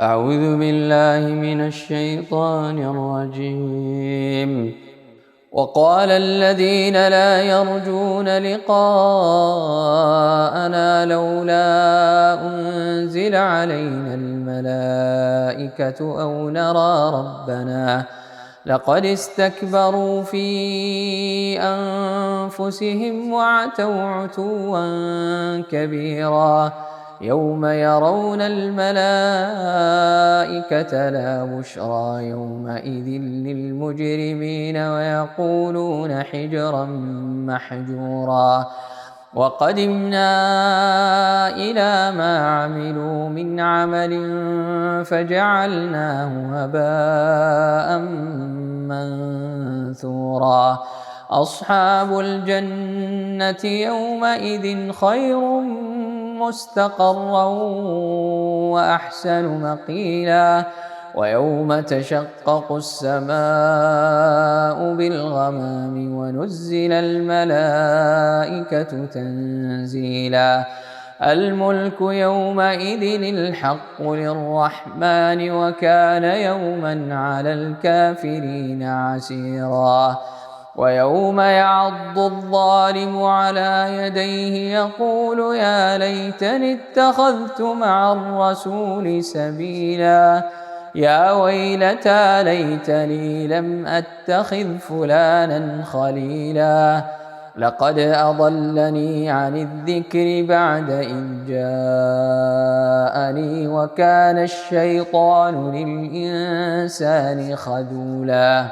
أعوذ بالله من الشيطان الرجيم. وقال الذين لا يرجون لقاءنا لولا أنزل علينا الملائكة أو نرى ربنا لقد استكبروا في أنفسهم وعتوا عتوا كبيرا. يوم يرون الملائكة لا بشرى يومئذ للمجرمين ويقولون حجرا محجورا. وقدمنا إلى ما عملوا من عمل فجعلناه هباء منثورا. أصحاب الجنة يومئذ خير مستقرا وأحسن مقيلا. ويوم تشقق السماء بالغمام ونزل الملائكة تنزيلا. الملك يومئذ الحق للرحمن وكان يوما على الكافرين عسيرا. ويوم يعض الظالم على يديه يقول يا ليتني اتخذت مع الرسول سبيلا. يا ويلتى ليتني لم أتخذ فلانا خليلا. لقد أضلني عن الذكر بعد إذ جاءني وكان الشيطان للإنسان خذولا.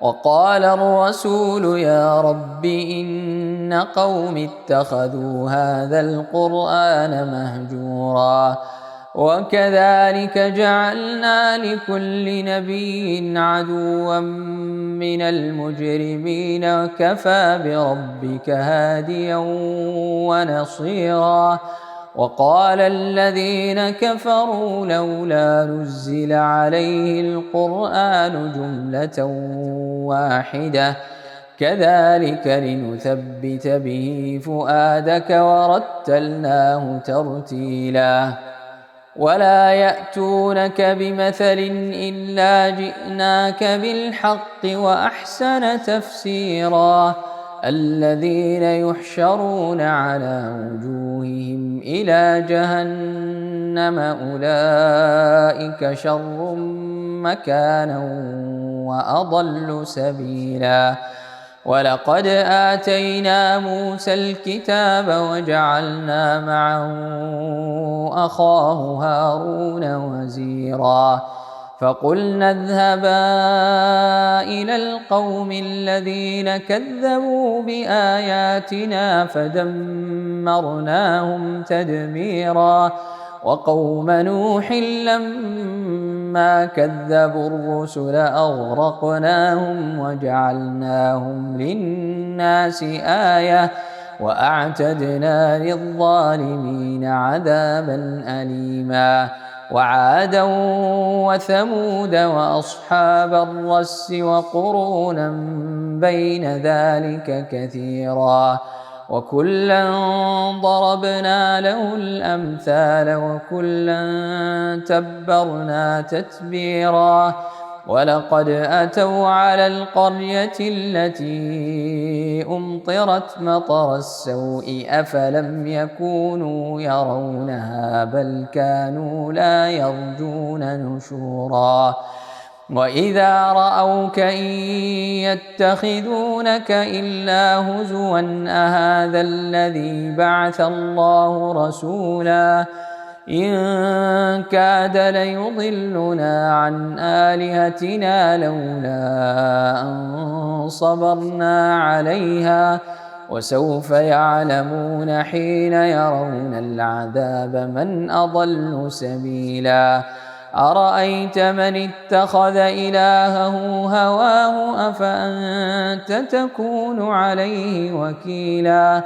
وقال الرسول يا رب إن قوم اتخذوا هذا القرآن مهجورا. وكذلك جعلنا لكل نبي عدوا من المجرمين وكفى بربك هاديا ونصيرا. وقال الذين كفروا لولا نزل عليه القرآن جملة واحدة كذلك لنثبت به فؤادك ورتلناه ترتيلا. ولا يأتونك بمثل إلا جئناك بالحق وأحسن تفسيرا. الذين يحشرون على وجوههم إلى جهنم أولئك شر مكانا وأضل سبيلا. ولقد آتينا موسى الكتاب وجعلنا معه أخاه هارون وزيرا. فقلنا اذهبا إلى القوم الذين كذبوا بآياتنا فدمرناهم تدميرا. وقوم نوح لما كذبوا الرسل أغرقناهم وجعلناهم للناس آية وأعتدنا للظالمين عذابا أليما. وعادا وثمود وأصحاب الرس وقرونا بين ذلك كثيرا. وكلا ضربنا له الأمثال وكلا تبرنا تتبيرا. ولقد أتوا على القرية التي أمطرت مطر السوء أفلم يكونوا يرونها بل كانوا لا يرجون نشورا. وإذا رأوك إن يتخذونك إلا هزوا أهذا الذي بعث الله رسولا. إن كاد ليضلنا عن آلهتنا لولا أن صبرنا عليها. وسوف يعلمون حين يرون العذاب من أضل سبيلا. أرأيت من اتخذ إلهه هواه أفأنت تكون عليه وكيلا.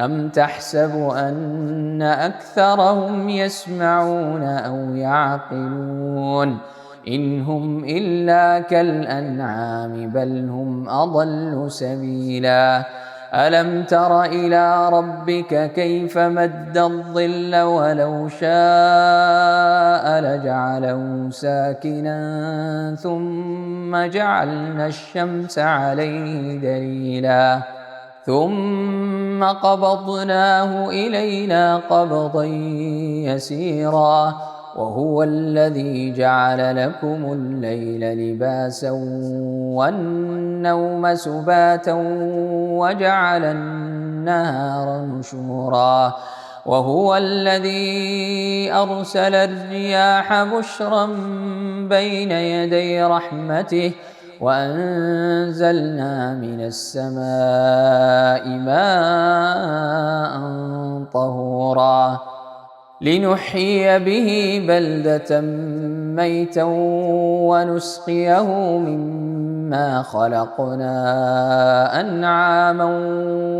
أم تحسب أن أكثرهم يسمعون أو يعقلون إن هم إلا كالأنعام بل هم أضل سبيلا. ألم تر إلى ربك كيف مد الظل ولو شاء لجعله ساكنا ثم جعلنا الشمس عليه دليلا ثم قبضناه إلينا قبضا يسيرا وهو الذي جعل لكم الليل لباسا والنوم سباتا وجعل النهار نشورا وهو الذي أرسل الرياح بشرا بين يدي رحمته وأنزلنا من السماء ماء طهورا لنحيي به بلدة ميتا ونسقيه مما خلقنا أنعاما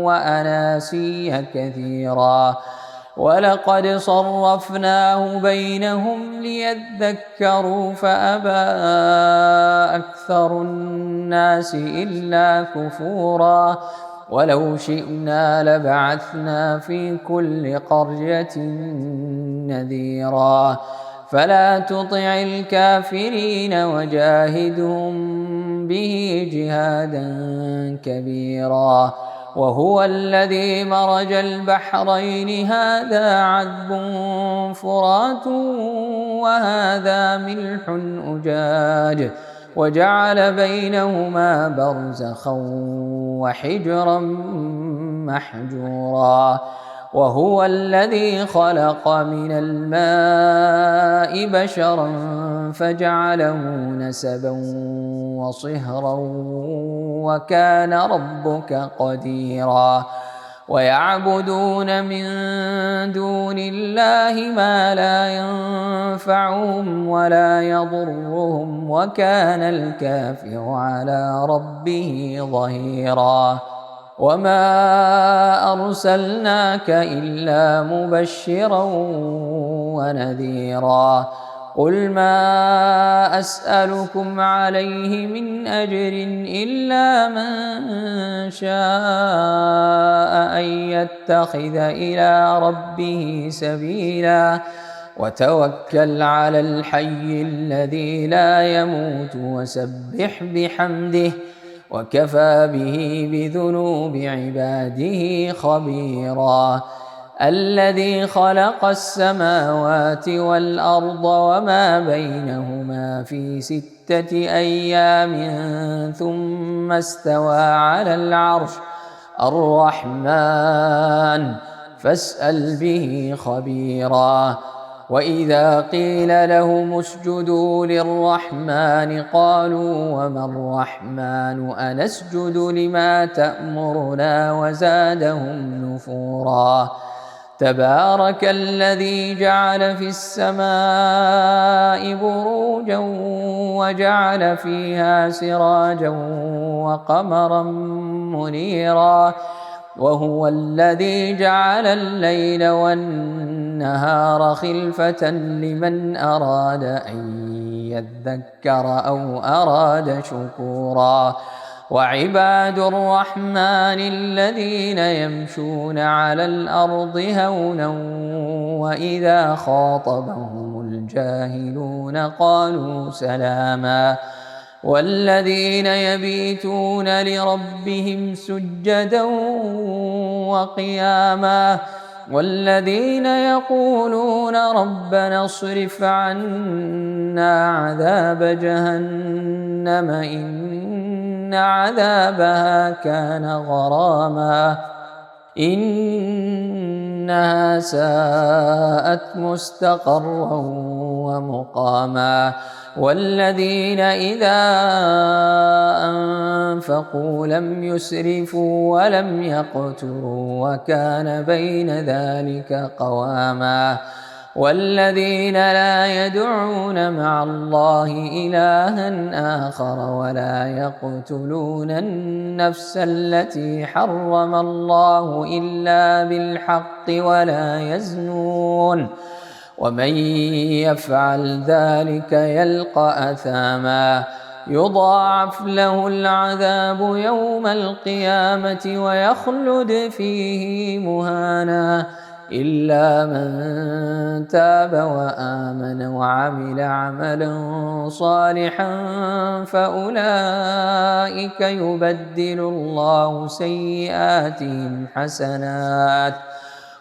وأناسيا كثيرا ولقد صرفناه بينهم ليذكروا فأبى أكثر الناس إلا كفورا ولو شئنا لبعثنا في كل قرية نذيرا فلا تطع الكافرين وجاهدهم به جهادا كبيرا وهو الذي مرج البحرين هذا عذب فرات وهذا ملح أجاج وجعل بينهما برزخا وحجرا محجورا وهو الذي خلق من الماء بشرا فجعله نسبا وصهرا وكان ربك قديرا ويعبدون من دون الله ما لا ينفعهم ولا يضرهم وكان الكافر على ربه ظهيرا وما أرسلناك إلا مبشرا ونذيرا قل ما أسألكم عليه من أجر إلا من شاء أن يتخذ إلى ربه سبيلا وتوكل على الحي الذي لا يموت وسبح بحمده وكفى به بذنوب عباده خبيرا الذي خلق السماوات والأرض وما بينهما في 6 أيام ثم استوى على العرش الرحمن فاسأل به خبيرا وإذا قيل لهم اسجدوا للرحمن قالوا وما الرحمن أنسجد لما تأمرنا وزادهم نفورا تبارك الذي جعل في السماء بروجا وجعل فيها سراجا وقمرا منيرا وهو الذي جعل الليل والنهار خلفة لمن أراد أن يذكر أو أراد شكورا وعباد الرحمن الذين يمشون على الأرض هونا وإذا خاطبهم الجاهلون قالوا سلاما والذين يبيتون لربهم سجدا وقياما والذين يقولون ربنا اصرف عنا عذاب جهنم إن عذابها كان غراما إنها ساءت مستقرا ومقاما والذين إذا أنفقوا لم يسرفوا ولم يقتروا وكان بين ذلك قواما والذين لا يدعون مع الله إلها آخر ولا يقتلون النفس التي حرم الله إلا بالحق ولا يزنون ومن يفعل ذلك يلقى أثاما يضاعف له العذاب يوم القيامة ويخلد فيه مهانا إلا من تاب وآمن وعمل عملا صالحا فأولئك يبدل الله سيئاتهم حسنات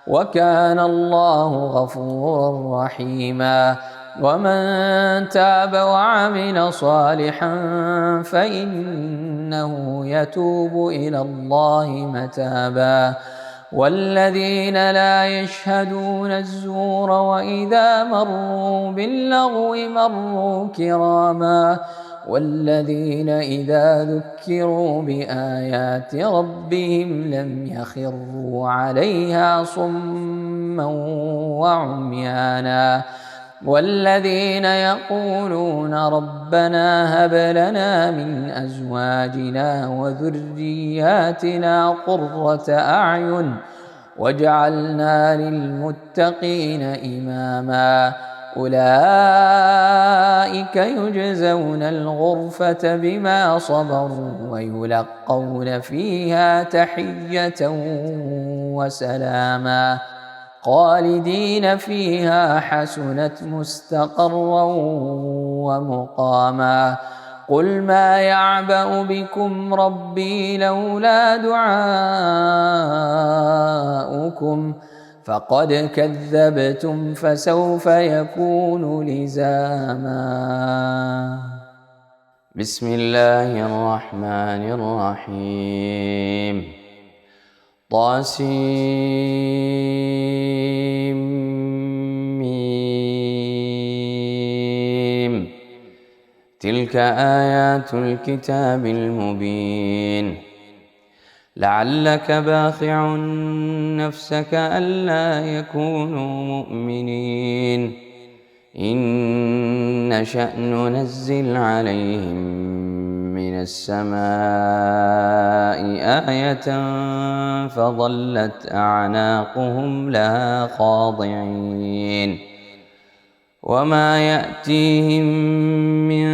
وكان الله غفورا رحيما ومن تاب وعمل صالحا فإنه يتوب إلى الله متابا والذين لا يشهدون الزور وإذا مروا باللغو مروا كراما والذين إذا ذكروا بآيات ربهم لم يخروا عليها صما وعميانا والذين يقولون ربنا هب لنا من أزواجنا وذرياتنا قرة أعين واجعلنا للمتقين إماما أولئك يجزون الغرفة بما صبروا ويلقون فيها تحية وسلاما خالدين فيها حسنت مستقرا ومقاما قل ما يعبأ بكم ربي لولا دعاؤكم فقد كذبتم فسوف يكون لزاما. بسم الله الرحمن الرحيم. طاسيم تلك آيات الكتاب المبين لعلك باخع نفسك ألا يكونوا مؤمنين إن نشأ ننزل عليهم من السماء آية فظلت أعناقهم لها خاضعين وما يأتيهم من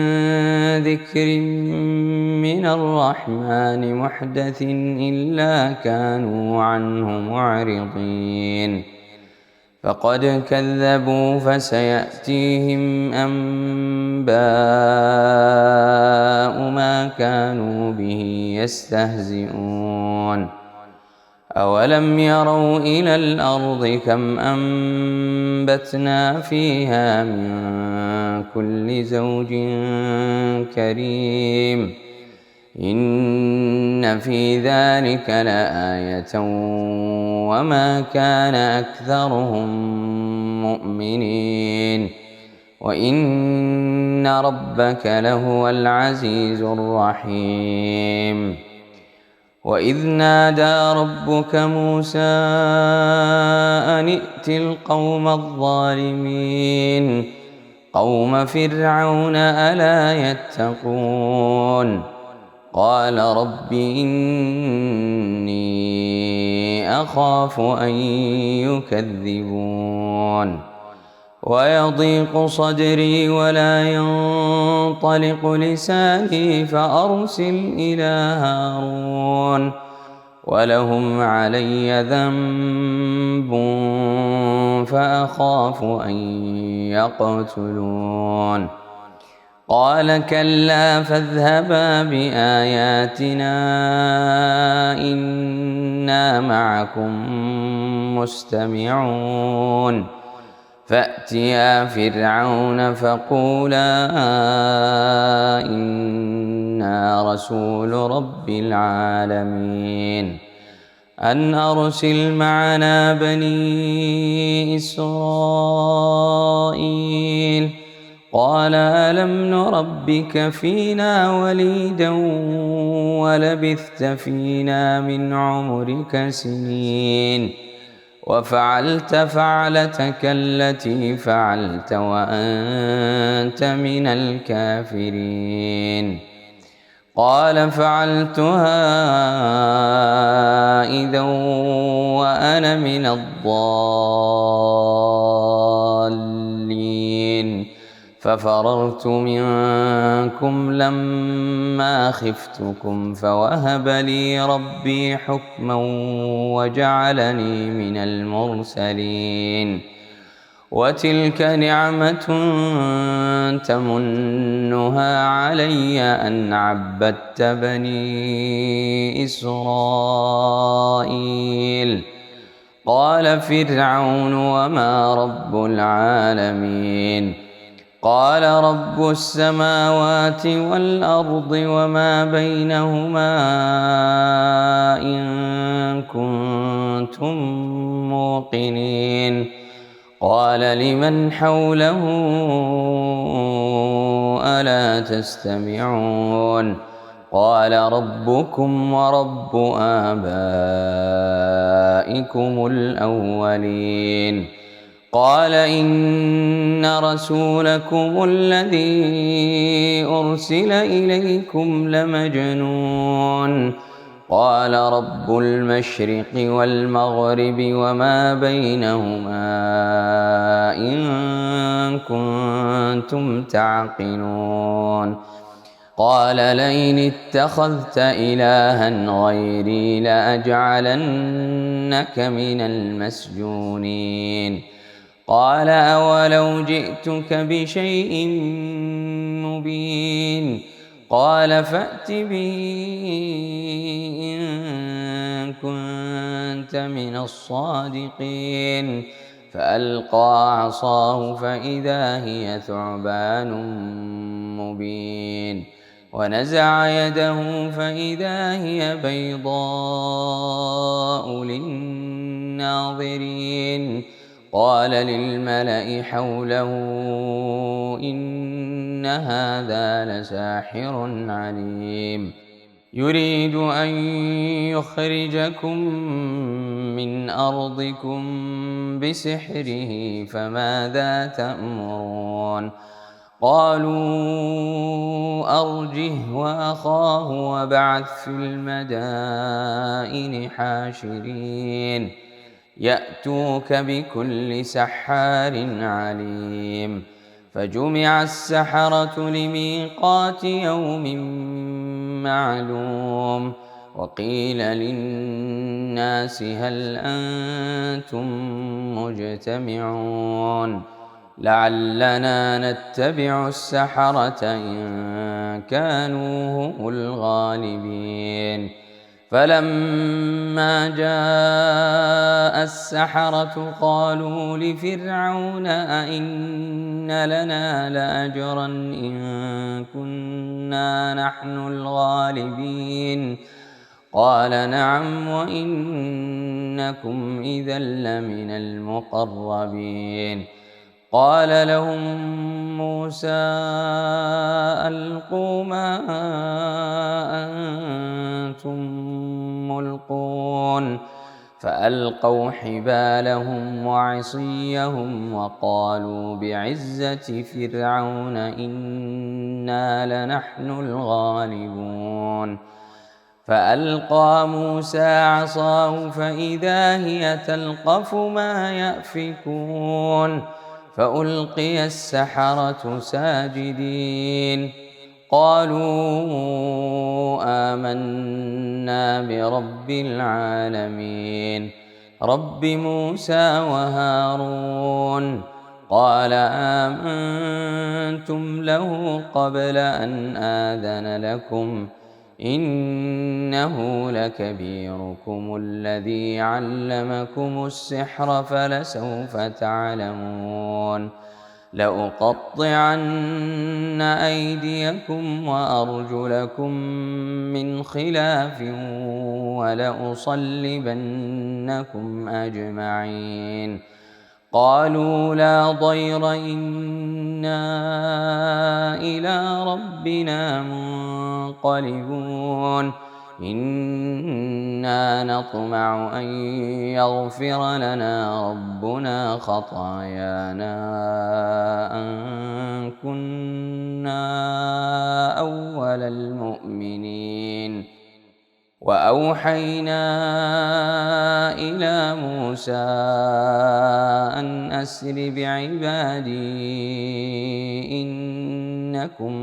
ذكر من الرحمن محدث إلا كانوا عنه معرضين فقد كذبوا فسيأتيهم أنباء ما كانوا به يستهزئون أولم يروا إلى الأرض كم أنبتنا فيها من كل زوج كريم إن في ذلك لآية وما كان أكثرهم مؤمنين وإن ربك لهو العزيز الرحيم وإذ نادى ربك موسى أن ائت القوم الظالمين قوم فرعون ألا يتقون قال رب إني أخاف أن يكذبون ويضيق صدري ولا ينطلق لساني فأرسل إلى هارون ولهم علي ذنب فأخاف أن يقتلون قال كلا فاذهبا بآياتنا إنا معكم مستمعون فأتيا فرعون فقولا إنا رسول رب العالمين أن أرسل معنا بني إسرائيل قال ألم نربك فينا وليدا ولبثت فينا من عمرك سنين وفعلت فعلتك التي فعلت وأنت من الكافرين قال فعلتها إذا وأنا من الضالين ففررت منكم لما خفتكم فوهب لي ربي حكما وجعلني من المرسلين وتلك نعمة تمنها علي أن عبدت بني إسرائيل قال فرعون وما رب العالمين قال رب السماوات والأرض وما بينهما إن كنتم موقنين قال لمن حوله ألا تستمعون قال ربكم ورب آبائكم الأولين قال إن رسولكم الذي أرسل إليكم لمجنون قال رب المشرق والمغرب وما بينهما إن كنتم تعقلون قال لئن اتخذت إلها غيري لأجعلنك من المسجونين قال أولو جئتك بشيء مبين قال فأت به إن كنت من الصادقين فألقى عصاه فإذا هي ثعبان مبين ونزع يده فإذا هي بيضاء للناظرين قال للملأ حوله إن هذا لساحر عليم يريد أن يخرجكم من أرضكم بسحره فماذا تأمرون قالوا أرجه وأخاه وابعث في المدائن حاشرين يأتوك بكل سحار عليم فجمع السحرة لميقات يوم معلوم وقيل للناس هل أنتم مجتمعون لعلنا نتبع السحرة إن كانوا هم الغالبين فلما جاء السحرة قالوا لفرعون أئن لنا لأجرا إن كنا نحن الغالبين قال نعم وإنكم إذا لمن المقربين قال لهم موسى ألقوا ما أنتم ملقون فألقوا حبالهم وعصيهم وقالوا بعزة فرعون إنا لنحن الغالبون فألقى موسى عصاه فإذا هي تلقف ما يأفكون فألقي السحرة ساجدين قالوا آمنا برب العالمين رب موسى وهارون قال آمنتم له قبل أن آذن لكم إنه لكبيركم الذي علمكم السحر فلسوف تعلمون لأقطعن أيديكم وأرجلكم من خلاف ولأصلبنكم أجمعين قالوا لا ضير إنا إلى ربنا منقلبون إنا نطمع أن يغفر لنا ربنا خطايانا أن كنا أول المؤمنين وأوحينا إلى موسى أن أسر بعبادي إنكم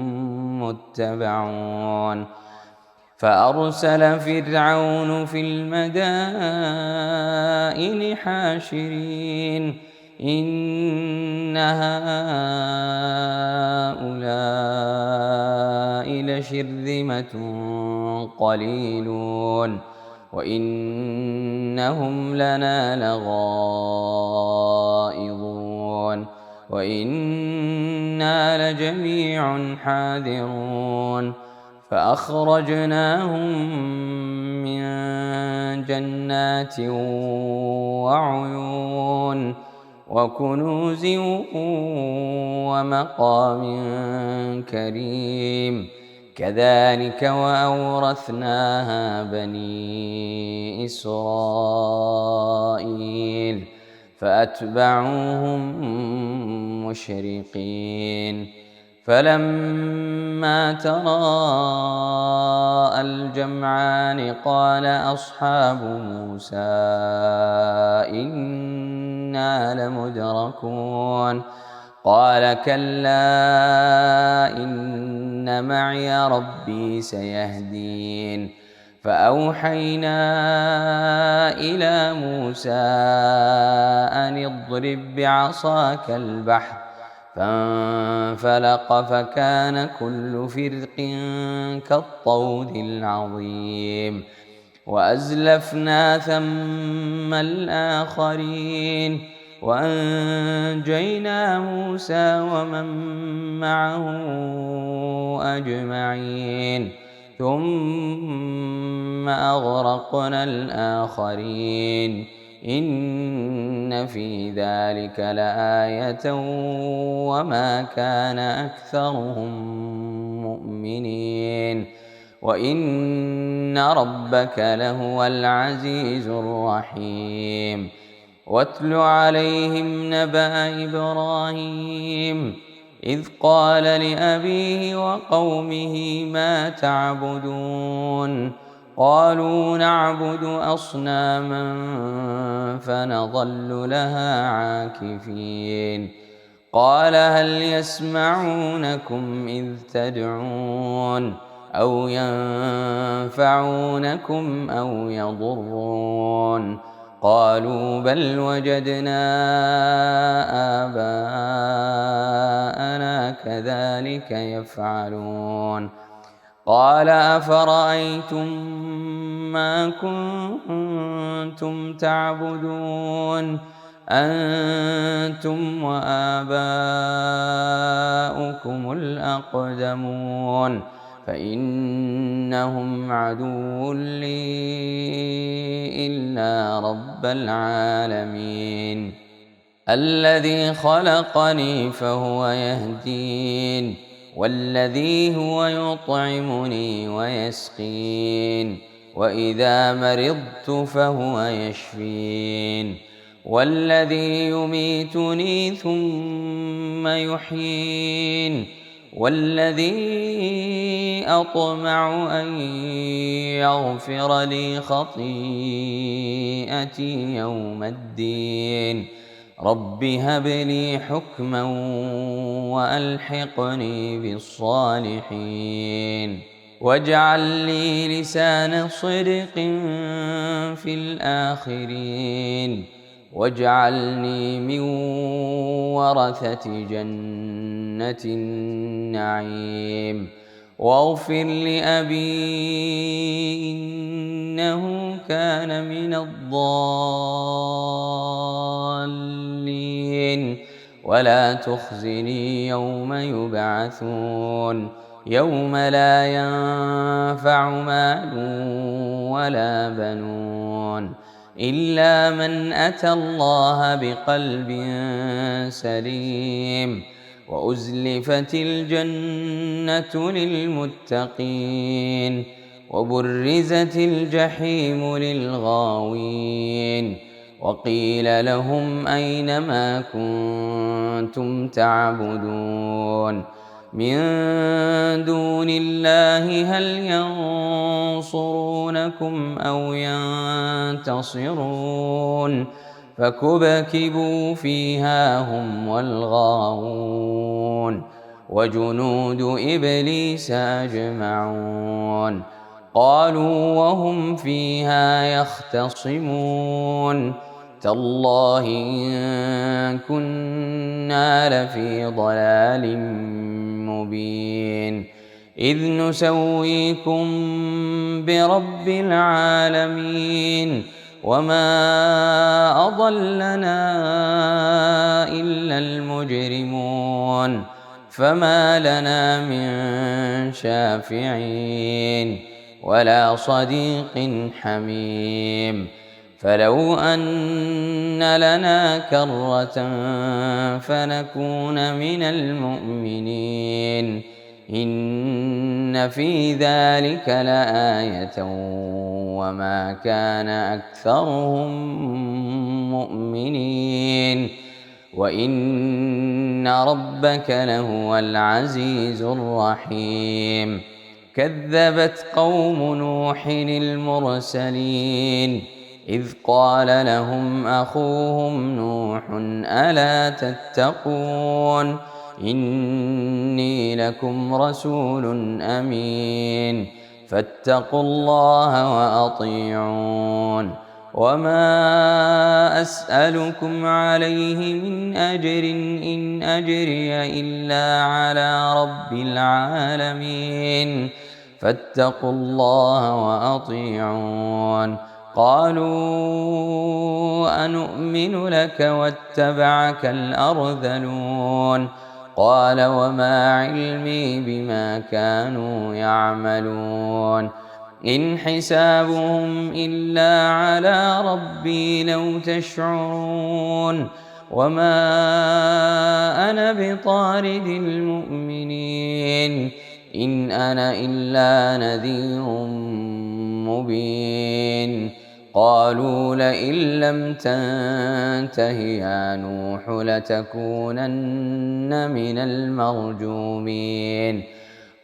متبعون فأرسل فرعون في المدائن حاشرين إن هؤلاء لشرذمة قليلون وإنهم لنا لغائظون وإنا لجميع حاذرون فأخرجناهم من جنات وعيون وكنوز ومقام كريم كذلك وأورثناها بني إسرائيل فأتبعوهم مشرقين فلما تراءى الجمعان قال أصحاب موسى إنا لمدركون قال كلا إن معي ربي سيهدين فأوحينا إلى موسى أن اضرب بعصاك البحر فانفلق فكان كل فرق كالطود العظيم وأزلفنا ثم الآخرين وأنجينا موسى ومن معه أجمعين ثم أغرقنا الآخرين إن في ذلك لآية وما كان أكثرهم مؤمنين وإن ربك لهو العزيز الرحيم واتل عليهم نبأ إبراهيم إذ قال لأبيه وقومه ما تعبدون قالوا نعبد أصناما فنظل لها عاكفين قال هل يسمعونكم إذ تدعون أو ينفعونكم أو يضرون قالوا بل وجدنا آباءنا كذلك يفعلون قال أفرأيتم ما كنتم تعبدون أنتم وآباؤكم الأقدمون فإنهم عدو لي إلا رب العالمين الذي خلقني فهو يهدين والذي هو يطعمني ويسقين وإذا مرضت فهو يشفين والذي يميتني ثم يحيين والذي أطمع أن يغفر لي خطيئتي يوم الدين رب هب لي حكما وألحقني بالصالحين واجعل لي لسان صدق في الآخرين واجعلني من ورثة جنة النعيم واغفر لأبي إنه كان من الضالين ولا تخزني يوم يبعثون يوم لا ينفع مال ولا بنون إلا من أتى الله بقلب سليم وأزلفت الجنة للمتقين وبرزت الجحيم للغاوين وقيل لهم أين ما كنتم تعبدون من دون الله هل ينصرونكم أو ينتصرون فكبكبوا فيها هم والغاوون وجنود إبليس أجمعون قالوا وهم فيها يختصمون تالله إن كنا لفي ضلال مبين إذ نسويكم برب العالمين وما أضلنا إلا المجرمون فما لنا من شافعين ولا صديق حميم فلو أن لنا كرة فنكون من المؤمنين إن في ذلك لآية وما كان أكثرهم مؤمنين وإن ربك لهو العزيز الرحيم كذبت قوم نوح المرسلين إذ قال لهم أخوهم نوح ألا تتقون إني لكم رسول أمين فاتقوا الله وأطيعون وما أسألكم عليه من أجر إن أجري إلا على رب العالمين فاتقوا الله وأطيعون قالوا أنؤمن لك واتبعك الأرذلون قال وما علمي بما كانوا يعملون إن حسابهم إلا على ربي لو تشعرون وما أنا بطارد المؤمنين إن أنا إلا نذير مبين قالوا لئن لم تنته يا نوح لتكونن من المرجومين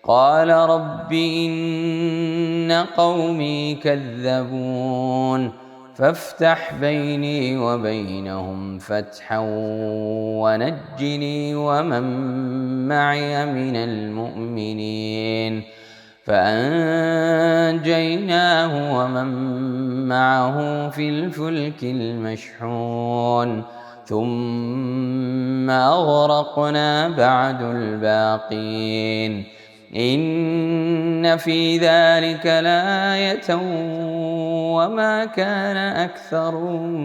قال رب إن قومي كذبون فافتح بيني وبينهم فتحا ونجني ومن معي من المؤمنين فأنجيناه ومن معه في الفلك المشحون ثم أغرقنا بعد الباقين إن في ذلك لآية وما كان أكثرهم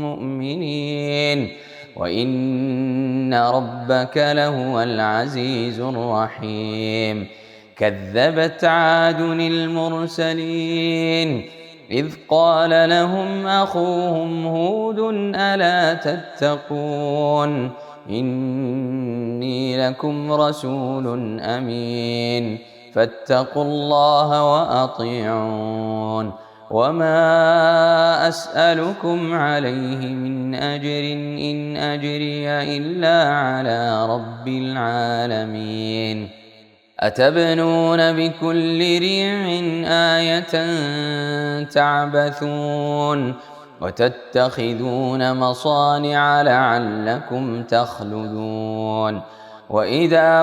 مؤمنين وإن ربك لهو العزيز الرحيم كذبت عاد المرسلين إذ قال لهم أخوهم هود ألا تتقون إني لكم رسول أمين فاتقوا الله وأطيعون وما أسألكم عليه من أجر إن أجري إلا على رب العالمين أتبنون بكل ريع آية تعبثون وتتخذون مصانع لعلكم تخلدون وإذا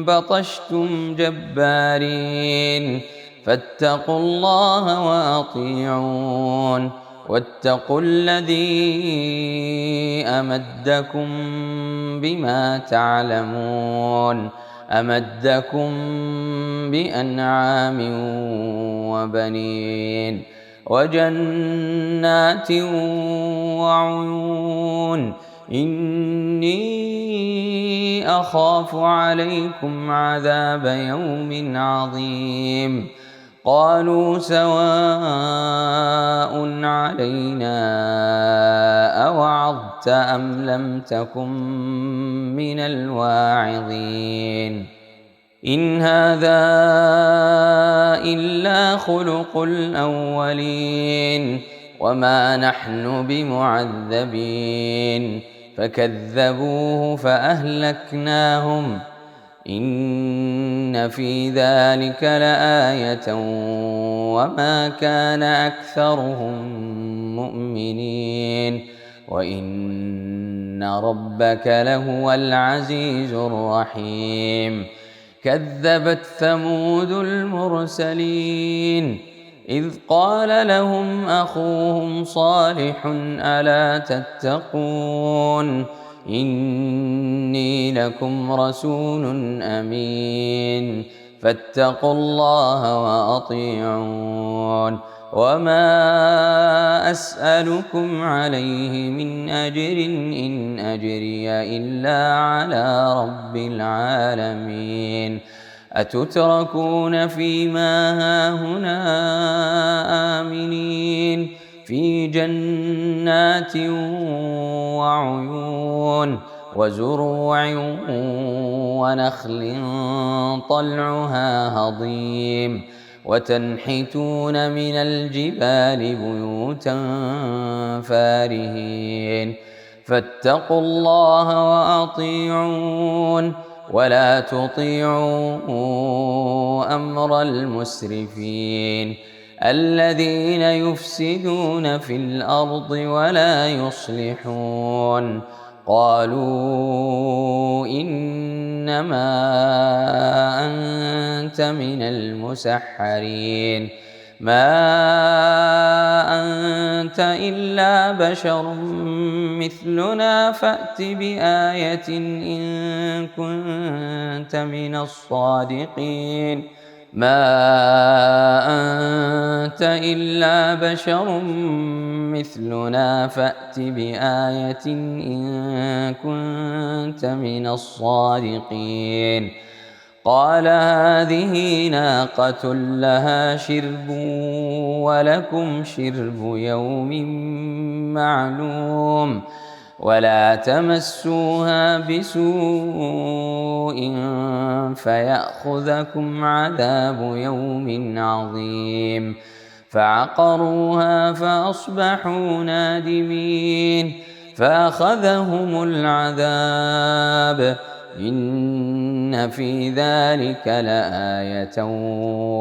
بطشتم جبارين فاتقوا الله وأطيعون واتقوا الذي أمدكم بما تعلمون أمدكم بأنعام وبنين وجنات وعيون إني أخاف عليكم عذاب يوم عظيم قالوا سواء علينا أوعظت أم لم تكن من الواعظين إن هذا إلا خلق الأولين وما نحن بمعذبين فكذبوه فأهلكناهم إن في ذلك لآية وما كان أكثرهم مؤمنين وإن ربك لهو العزيز الرحيم كذبت ثمود المرسلين إذ قال لهم أخوهم صالح ألا تتقون إني لكم رسول أمين فاتقوا الله وأطيعون وما أسألكم عليه من أجر إن أجري إلا على رب العالمين أتتركون فيما هاهنا آمنين في جنات وعيون وزروع ونخل طلعها هضيم وتنحتون من الجبال بيوتا فارهين فاتقوا الله وأطيعون ولا تطيعوا أمر المسرفين الذين يفسدون في الأرض ولا يصلحون قالوا إنما أنت من المسحرين ما أنت إلا بشر مثلنا فأت بآية إن كنت من الصادقين ما أنت إلا بشر مثلنا فأت بآية إن كنت من الصادقين قال هذه ناقة لها شرب ولكم شرب يوم معلوم ولا تمسوها بسوء فيأخذكم عذاب يوم عظيم فعقروها فأصبحوا نادمين فأخذهم العذاب إن في ذلك لآية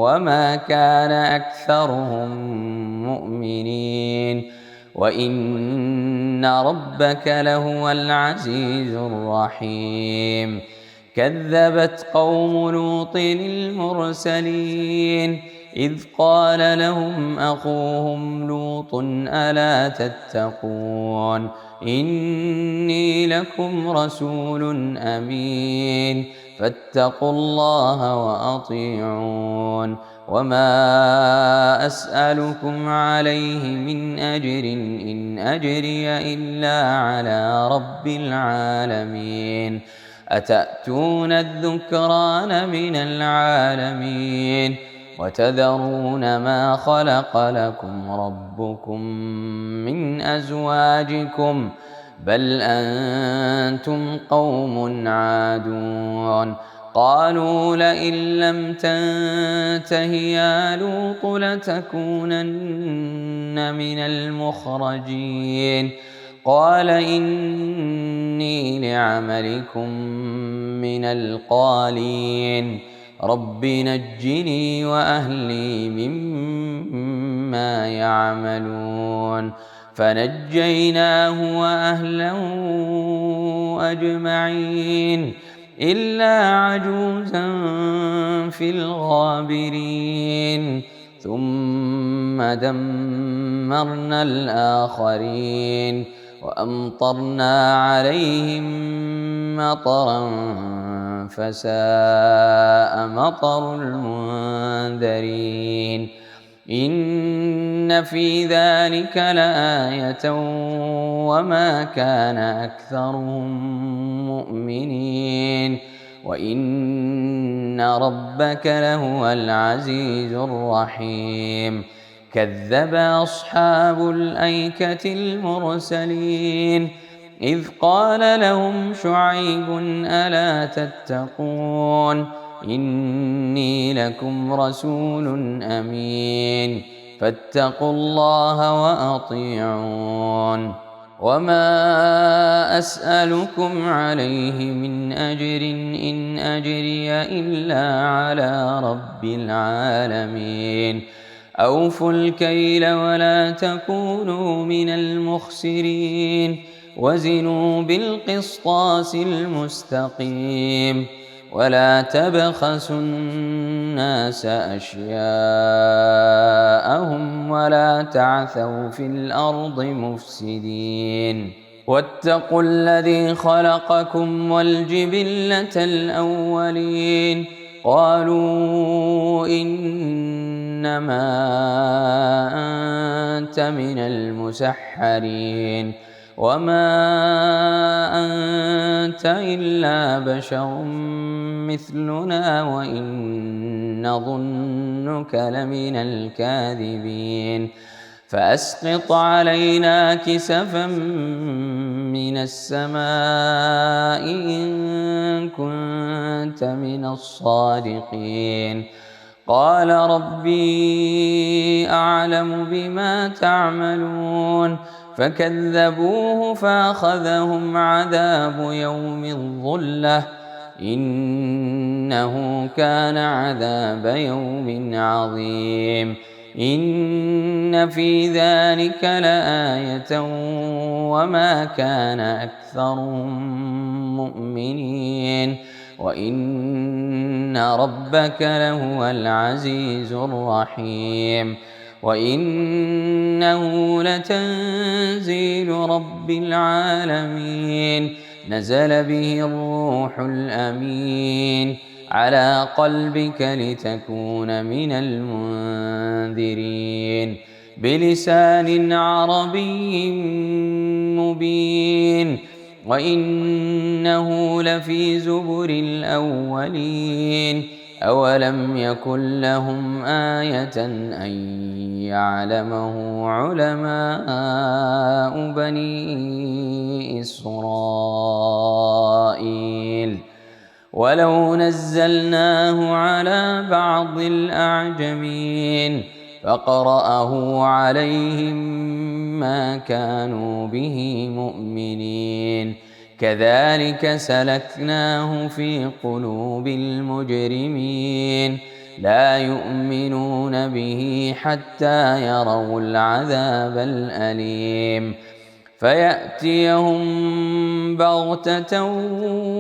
وما كان أكثرهم مؤمنين وإن ربك لهو العزيز الرحيم كذبت قوم لوط المرسلين إذ قال لهم أخوهم لوط ألا تتقون إني لكم رسول أمين فاتقوا الله وأطيعون وما أسألكم عليه من أجر إن أجري إلا على رب العالمين أتأتون الذكران من العالمين وتذرون ما خلق لكم ربكم من أزواجكم بل أنتم قوم عادون قالوا لئن لم تنته يا لوط لتكونن من المخرجين قال إني لعملكم من القالين رب نجني وأهلي مما يعملون فنجيناه وأهله أجمعين إلا عجوزا في الغابرين ثم دمرنا الآخرين وأمطرنا عليهم مطرا فساء مطر المنذرين إن في ذلك لآية وما كان أكثرهم مؤمنين وإن ربك لهو العزيز الرحيم كذب أصحاب الأيكة المرسلين إذ قال لهم شعيب ألا تتقون إني لكم رسول أمين فاتقوا الله وأطيعون وما أسألكم عليه من أجر إن أجري إلا على رب العالمين. أوفوا الكيل ولا تكونوا من المخسرين وزنوا بالقسطاس المستقيم ولا تبخسوا الناس أشياءهم ولا تعثوا في الأرض مفسدين واتقوا الذي خلقكم والجبلة الأولين قالوا إنما أنت من المسحرين وما أنت إلا بشر مثلنا وإن نظنك لمن الكاذبين فأسقط علينا كسفا من السماء إن كنت من الصادقين قال ربي أعلم بما تعملون فكذبوه فأخذهم عذاب يوم الظلة إنه كان عذاب يوم عظيم إن في ذلك لآية وما كان أكثرهم مؤمنين وإن ربك لهو العزيز الرحيم وإنه لتنزيل رب العالمين نزل به الروح الأمين على قلبك لتكون من المنذرين بلسان عربي مبين وإنه لفي زبر الأولين أولم يكن لهم آية أن يعلمه علماء بني إسرائيل ولو نزلناه على بعض الأعجمين فقرأه عليهم ما كانوا به مؤمنين كذلك سلكناه في قلوب المجرمين لا يؤمنون به حتى يروا العذاب الأليم فيأتيهم بغتة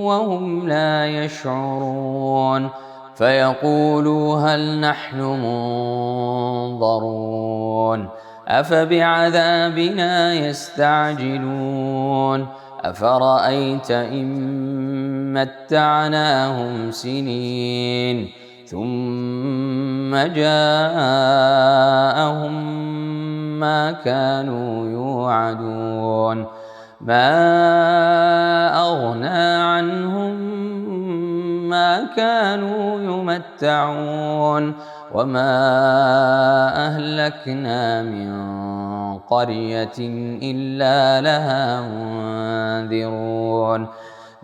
وهم لا يشعرون فيقولوا هل نحن منظرون أفبعذابنا يستعجلون أفرأيت إن متعناهم سنين ثم جاءهم ما كانوا يوعدون ما أغنى عنهم ما كانوا يمتعون وما أهلكنا من قرية إلا لها منذرون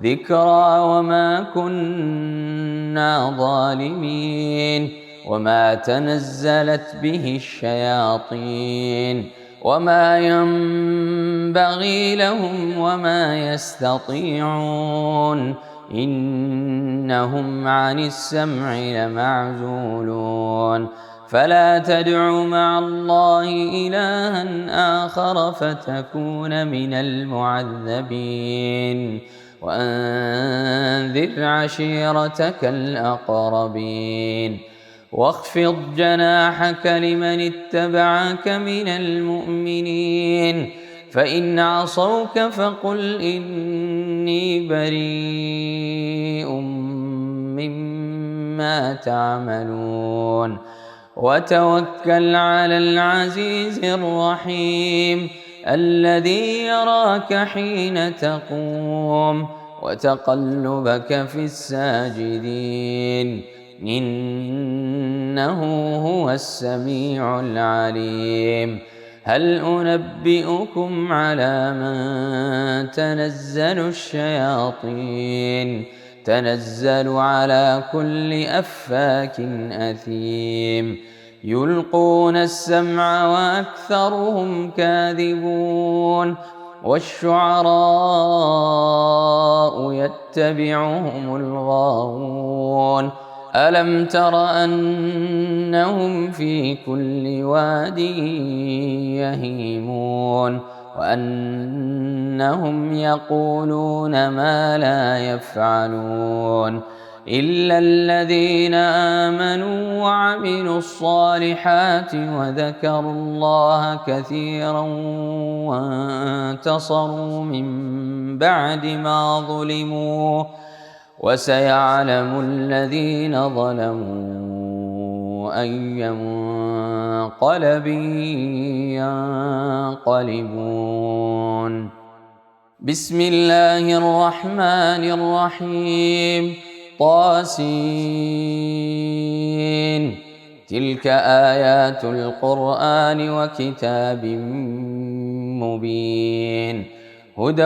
ذكرى وما كنا ظالمين وما تنزلت به الشياطين وما ينبغي لهم وما يستطيعون إنهم عن السمع لمعزولون فلا تدع مع الله إلها آخر فتكون من المعذبين وأنذر عشيرتك الأقربين واخفض جناحك لمن اتبعك من المؤمنين فإن عصوك فقل إني بريء مما تعملون وتوكل على العزيز الرحيم الذي يراك حين تقوم وتقلبك في الساجدين إنه هو السميع العليم هل أنبئكم على من تنزل الشياطين تنزل على كل أفاك أثيم يلقون السمع وأكثرهم كاذبون والشعراء يتبعهم الغاوون ألم تر أنهم في كل واد يهيمون وأنهم يقولون ما لا يفعلون إلا الذين آمنوا وعملوا الصالحات وذكروا الله كثيرا وانتصروا من بعد ما ظلموا وسيعلم الذين ظلموا أي منقلب ينقلبون. بسم الله الرحمن الرحيم. طاسين. تلك آيات القرآن وكتاب مبين هدى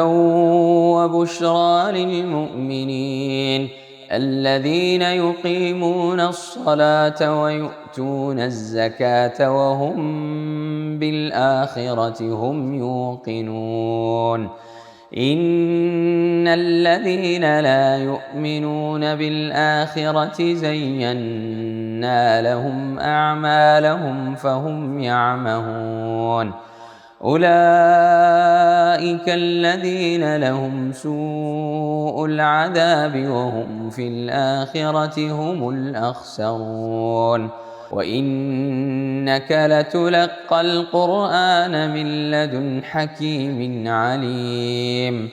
وبشرى للمؤمنين الذين يقيمون الصلاة ويؤتون الزكاة وهم بالآخرة هم يوقنون. إن الذين لا يؤمنون بالآخرة زينا لهم أعمالهم فهم يعمهون. أولئك الذين لهم سوء العذاب وهم في الآخرة هم الأخسرون. وإنك لتلقى القرآن من لدن حكيم عليم.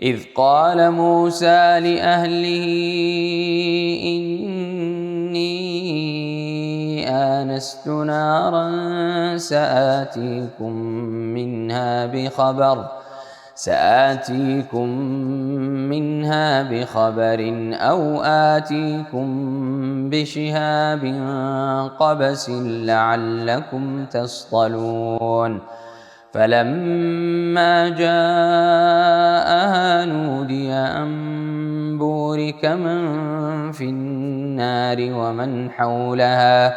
إذ قال موسى لأهله إني آنست نارا سآتيكم منها بخبر أو آتيكم بشهاب قبس لعلكم تصطلون. فلما جاءها نودي أن بورك من في النار ومن حولها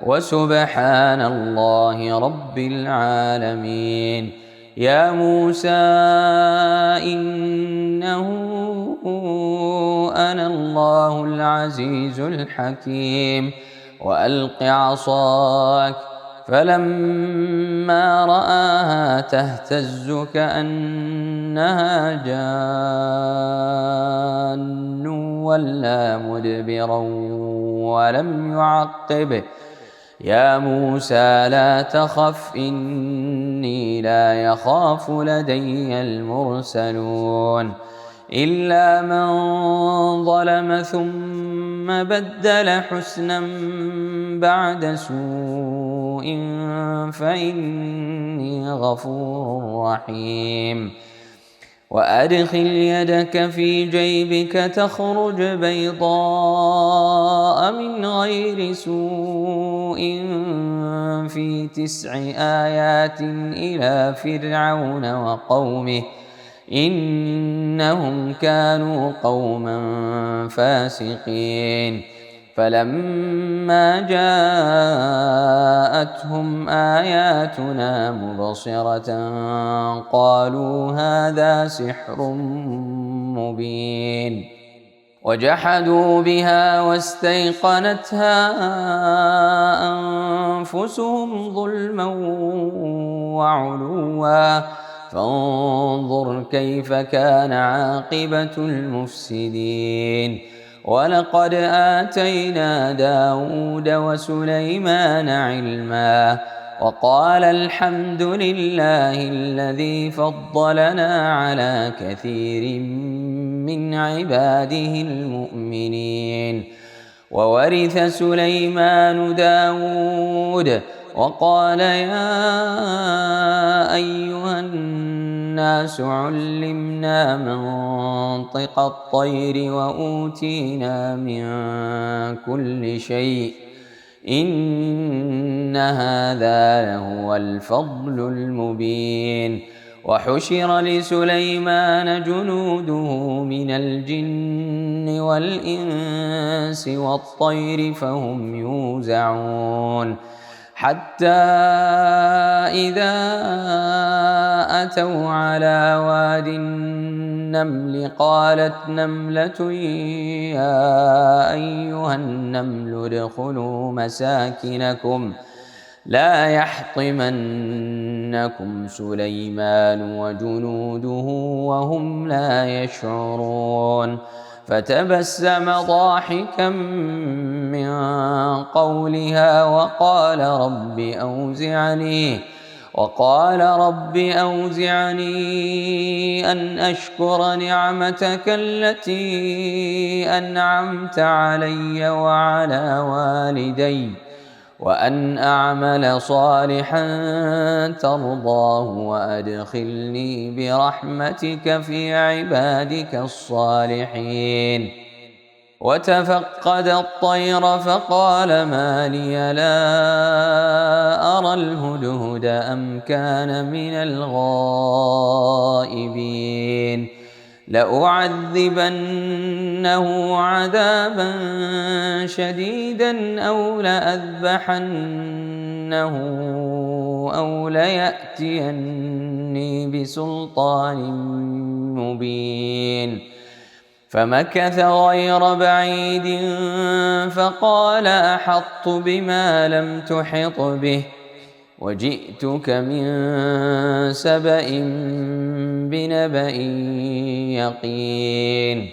وسبحان الله رب العالمين. يا موسى إنه أنا الله العزيز الحكيم وألق عصاك. فلما رآها تهتز كأنها جان ولا مدبرا ولم يعقب. يا موسى لا تخف إني لا يخاف لدي المرسلون. إلا من ظلم ثم بدل حسنا بعد سوء فإني غفور رحيم. وأدخل يدك في جيبك تخرج بيضاء من غير سوء في 9 آيات إلى فرعون وقومه إنهم كانوا قوما فاسقين. فلما جاءتهم آياتنا مبصرة قالوا هذا سحر مبين. وجحدوا بها واستيقنتها أنفسهم ظلما وعلوا فانظر كيف كان عاقبة المفسدين. ولقد آتينا داود وسليمان علما وقال الحمد لله الذي فضلنا على كثير من عباده المؤمنين. وورث سليمان داود وقال يا أيها الناس علمنا منطق الطير وأوتينا من كل شيء إن هذا لهو الفضل المبين. وحشر لسليمان جنوده من الجن والإنس والطير فهم يوزعون. حتى إذا أتوا على واد النمل قالت نملة يا أيها النمل ادخلوا مساكنكم لا يحطمنكم سليمان وجنوده وهم لا يشعرون فتبسم ضاحكا من قولها وقال رب أوزعني أن أشكر نعمتك التي أنعمت علي وعلى والدي وأن أعمل صالحا ترضاه وأدخلني برحمتك في عبادك الصالحين. وتفقد الطير فقال ما لي لا أرى الهدهد أم كان من الغائبين لأعذبنه عذابا شديدا أو لأذبحنه أو ليأتيني بسلطان مبين. فمكث غير بعيد فقال أحطت بما لم تحط به وجئتك من سبأ بنبأ يقين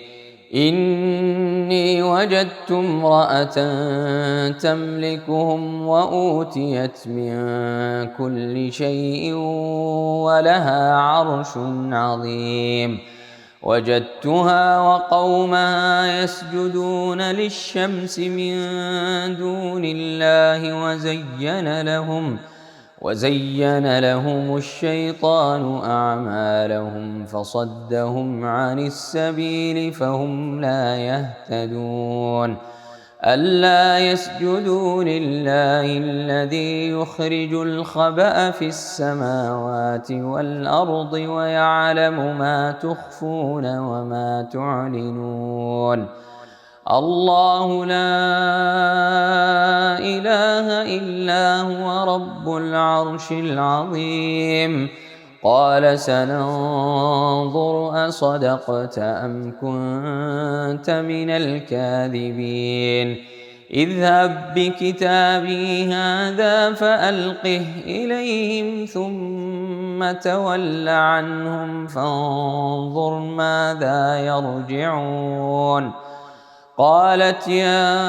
إني وجدت امرأة تملكهم وأوتيت من كل شيء ولها عرش عظيم وجدتها وقومها يسجدون للشمس من دون الله وزين لهم الشيطان أعمالهم فصدهم عن السبيل فهم لا يهتدون ألا يسجدوا لله الذي يخرج الخبأ في السماوات والأرض ويعلم ما تخفون وما تعلنون الله لا إله إلا هو رب العرش العظيم. قال سننظر أصدقت أم كنت من الكاذبين اذهب بكتابي هذا فألقه إليهم ثم تول عنهم فانظر ماذا يرجعون. قالت يا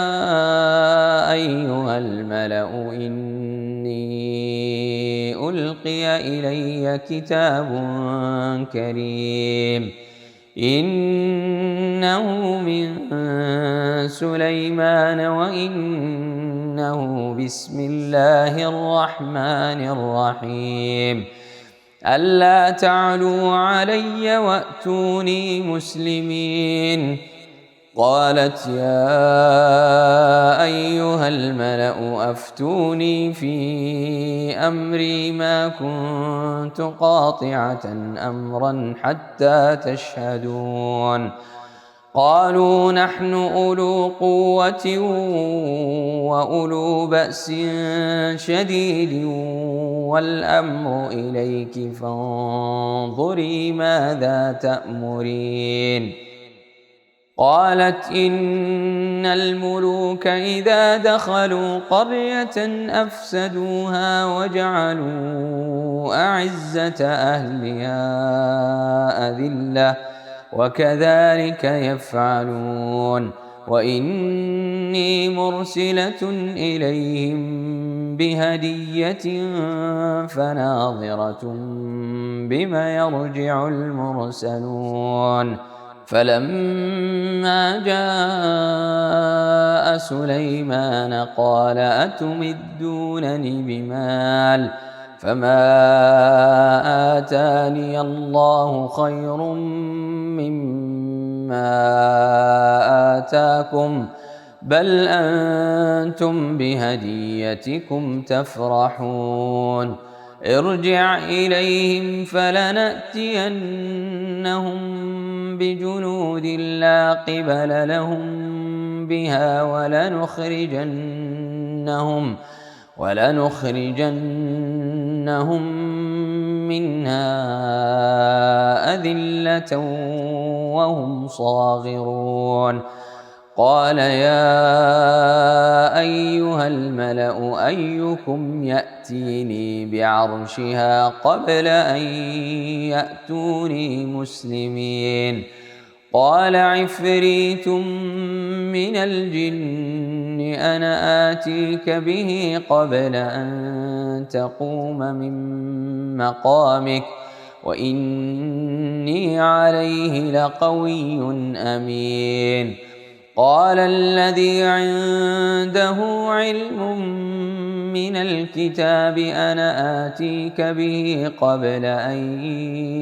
أيها الملأ إني ألقي إلي كتاب كريم إنه من سليمان وإنه بسم الله الرحمن الرحيم ألا تعلوا علي وأتوني مسلمين. قالت يا أيها الملأ أفتوني في أمري ما كنت قاطعة أمرا حتى تشهدون. قالوا نحن أولو قوة وأولو بأس شديد والأمر إليك فانظري ماذا تأمرين. قالت إن الملوك إذا دخلوا قرية أفسدوها وجعلوا أعزة أهلها أذلة وكذلك يفعلون وإني مرسلة إليهم بهدية فناظرة بما يرجع المرسلون. فلما جاء سليمان قال أتمدونني بمال فما آتاني الله خير مما آتاكم بل أنتم بهديتكم تفرحون. ارجع إليهم فلنأتينهم بجنود لا قبل لهم بها ولنخرجنهم منها أذلة وهم صاغرون. قال يا أيها الملأ أيكم يأتيني بعرشها قبل أن يأتوني مسلمين. قال عفريت من الجن أنا آتيك به قبل أن تقوم من مقامك وإني عليه لقوي أمين. قال الذي عنده علم من الكتاب أنا آتيك به قبل أن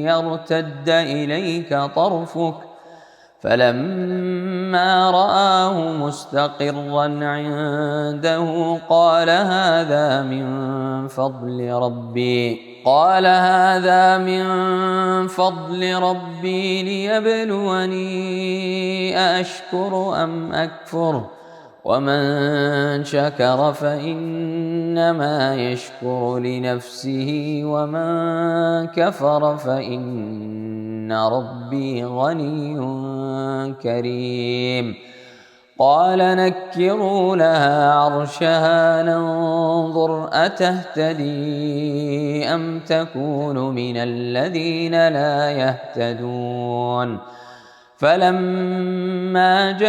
يرتد إليك طرفك فلما رآه مستقرا عنده قال هذا من فضل ربي ليبلوني أأشكر أم أكفر ومن شكر فإنما يشكر لنفسه ومن كفر فإن ربي غني كريم. قال نكروا لها عرشها ننظر أتهتدي أم تكون من الذين لا يهتدون. فلما جاءت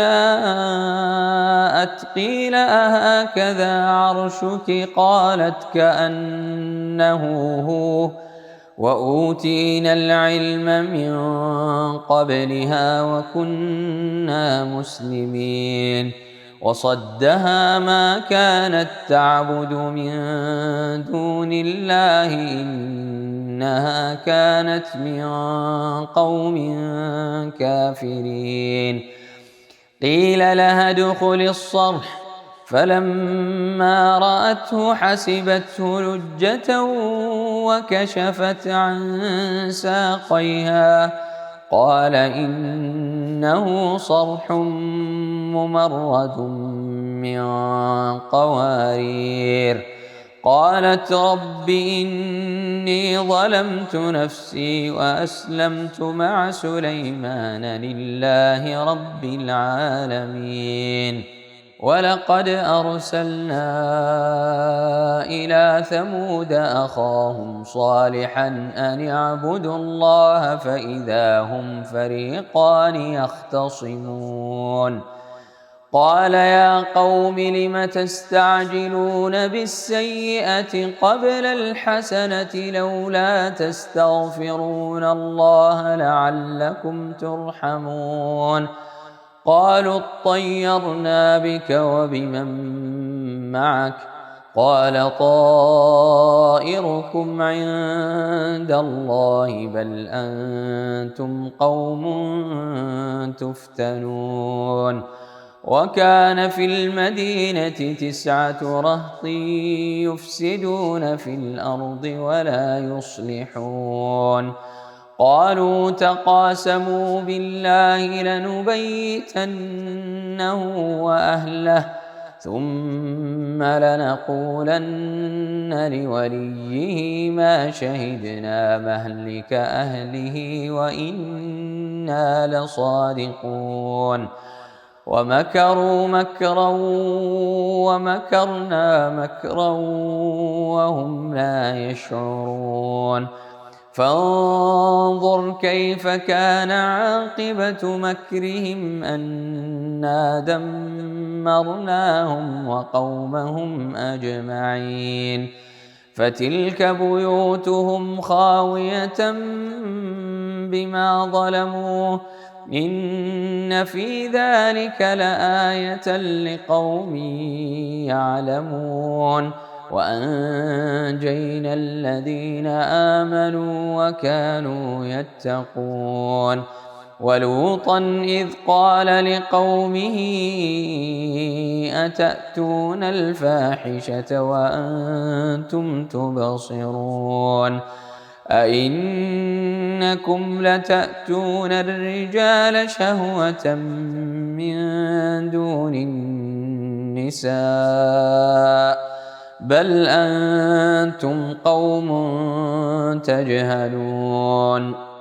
قيل أهكذا عرشك قالت كأنه هو وأوتينا العلم من قبلها وكنا مسلمين. وصدها ما كانت تعبد من دون الله إنها كانت من قوم كافرين. قيل لها ادخل الصرح فلما رأته حسبته لجة وكشفت عن ساقيها قال إنه صرح ممرد من قوارير. قالت رب إني ظلمت نفسي وأسلمت مع سليمان لله رب العالمين. ولقد أرسلنا إلى ثمود أخاهم صالحا أن اعبدوا الله فإذا هم فريقان يختصمون. قال يا قوم لم تستعجلون بالسيئة قبل الحسنة لولا تستغفرون الله لعلكم ترحمون. قالوا اطيرنا بك وبمن معك قال طائركم عند الله بل أنتم قوم تفتنون. وكان في المدينة 9 رهط يفسدون في الأرض ولا يصلحون. قالوا تقاسموا بالله لنبيتنه وأهله ثم لنقولن لوليه ما شهدنا مهلك أهله وإنا لصادقون. ومكروا مكرا ومكرنا مكرا وهم لا يشعرون. فانظر كيف كان عاقبة مكرهم أنا دمرناهم وقومهم أجمعين. فتلك بيوتهم خاوية بما ظلموا إن في ذلك لآية لقوم يعلمون. وأنجينا الذين آمنوا وكانوا يتقون. ولوطا إذ قال لقومه أتأتون الفاحشة وأنتم تبصرون أئنكم لتأتون الرجال شهوة من دون النساء بل أنتم قوم تجهلون